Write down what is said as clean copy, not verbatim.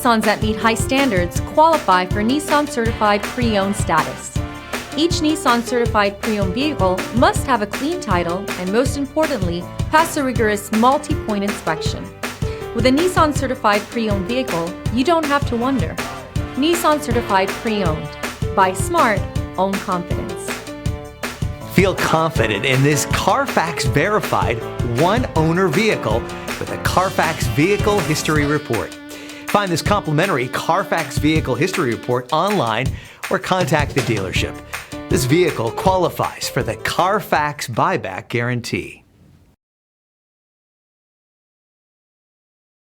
Nissans that meet high standards qualify for Nissan Certified Pre-Owned status. Each Nissan Certified Pre-Owned vehicle must have a clean title and, most importantly, pass a rigorous multi-point inspection. With a Nissan Certified Pre-Owned vehicle, you don't have to wonder. Nissan Certified Pre-Owned. Buy smart, own confidence. Feel confident in this Carfax verified one-owner vehicle with a Carfax Vehicle History Report. Find this complimentary Carfax Vehicle History Report online or contact the dealership. This vehicle qualifies for the Carfax Buyback Guarantee.